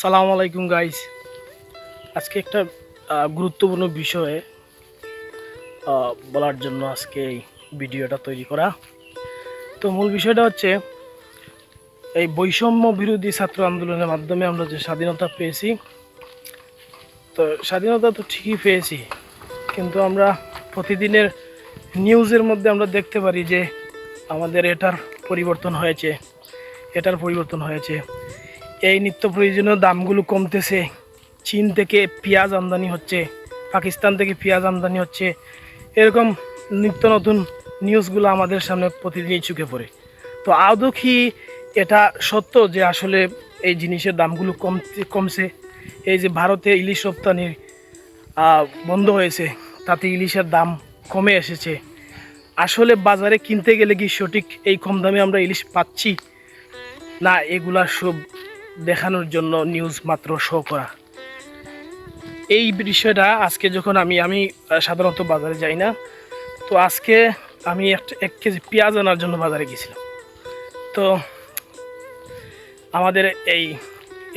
সালামু আলাইকুম গাইস। আজকে একটা গুরুত্বপূর্ণ বিষয়ে বলার জন্য আজকে এই ভিডিওটা তৈরি করা। তো মূল বিষয়টা হচ্ছে এই বৈষম্য বিরোধী ছাত্র আন্দোলনের মাধ্যমে আমরা যে স্বাধীনতা পেয়েছি, তো স্বাধীনতা তো ঠিকই পেয়েছি, কিন্তু আমরা প্রতিদিনের নিউজের মধ্যে আমরা দেখতে পারি যে আমাদের এটার পরিবর্তন হয়েছে, এই নিত্য প্রয়োজনীয় দামগুলো কমতেছে। চীন থেকে পেঁয়াজ আমদানি হচ্ছে, পাকিস্তান থেকে পেঁয়াজ আমদানি হচ্ছে, এরকম নিত্য নতুন নিউজগুলো আমাদের সামনে প্রতিদিনই চোখে পড়ে। তো আদৌ কি এটা সত্য যে আসলে এই জিনিসের দামগুলো কমছে? এই যে ভারতে ইলিশ রপ্তানি বন্ধ হয়েছে, তাতে ইলিশের দাম কমে এসেছে। আসলে বাজারে কিনতে গেলে কি সঠিক এই কম দামে আমরা ইলিশ পাচ্ছি, না এগুলা সব দেখানোর জন্য নিউজ মাত্র শো করা? এই বিষয়টা আজকে যখন আমি সাধারণত বাজারে যাই না, তো আজকে আমি এক কেজি পেঁয়াজ আনার জন্য বাজারে গেছিলাম। তো আমাদের এই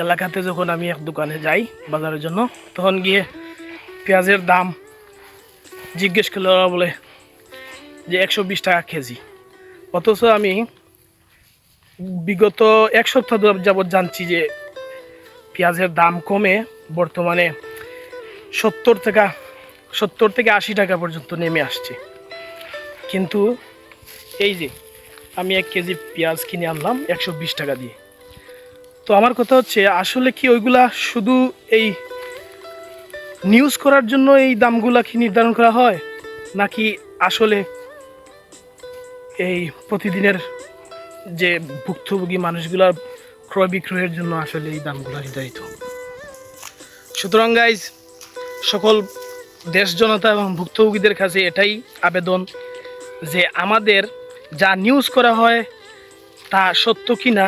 এলাকাতে যখন আমি এক দোকানে যাই বাজারের জন্য, তখন গিয়ে পেঁয়াজের দাম জিজ্ঞেস করলে ওরা বলে যে 120 টাকা কেজি। অথচ আমি বিগত এক সপ্তাহ যাবৎ জানছি যে পেঁয়াজের দাম কমে বর্তমানে 70 থেকে 80 টাকা পর্যন্ত নেমে আসছে। কিন্তু এই যে আমি 1 কেজি পেঁয়াজ কিনে আনলাম 120 টাকা দিয়ে। তো আমার কথা হচ্ছে, আসলে কি ওইগুলা শুধু এই নিউজ করার জন্য এই দামগুলা কি নির্ধারণ করা হয়, নাকি আসলে এই প্রতিদিনের যে ভুক্তভোগী মানুষগুলার ক্রয় বিক্রয়ের জন্য আসলে এই দামগুলো নির্ধারিত? সুতরাং গাইজ, সকল দেশ জনতা এবং ভুক্তভোগীদের কাছে এটাই আবেদন যে আমাদের যা নিউজ করা হয় তা সত্য কিনা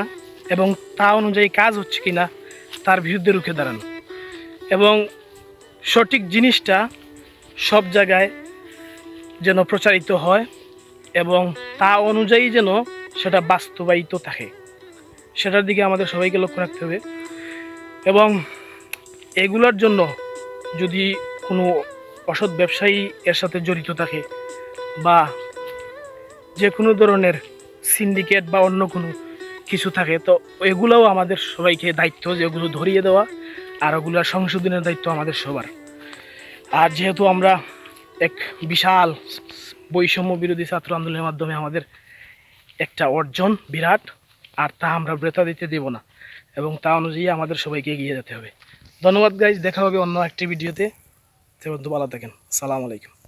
এবং তা অনুযায়ী কাজ হচ্ছে কিনা তার বিরুদ্ধে রুখে দাঁড়ানো, এবং সঠিক জিনিসটা সব জায়গায় যেন প্রচারিত হয় এবং তা অনুযায়ী যেন সেটা বাস্তবায়িত থাকে, সেটার দিকে আমাদের সবাইকে লক্ষ্য রাখতে হবে। এবং এগুলোর জন্য যদি কোনো অসৎ ব্যবসায়ী এর সাথে জড়িত থাকে বা যে কোনো ধরনের সিন্ডিকেট বা অন্য কোনো কিছু থাকে, তো এগুলোও আমাদের সবাইকে দায়িত্ব যে ওগুলো ধরিয়ে দেওয়া, আর ওগুলোর সংশোধনের দায়িত্ব আমাদের সবার। আর যেহেতু আমরা এক বিশাল বৈষম্য বিরোধী ছাত্র আন্দোলনের মাধ্যমে আমাদের একটা অর্জন বিরাট, আর তা আমরা বৃথা দিতে দেব না, এবং তা অনুযায়ী আমাদের সবাইকে এগিয়ে যেতে হবে। ধন্যবাদ গাইজ, দেখা হবে অন্য একটি ভিডিওতে। সে পর্যন্ত ভালো থাকেন। আসসালামু আলাইকুম।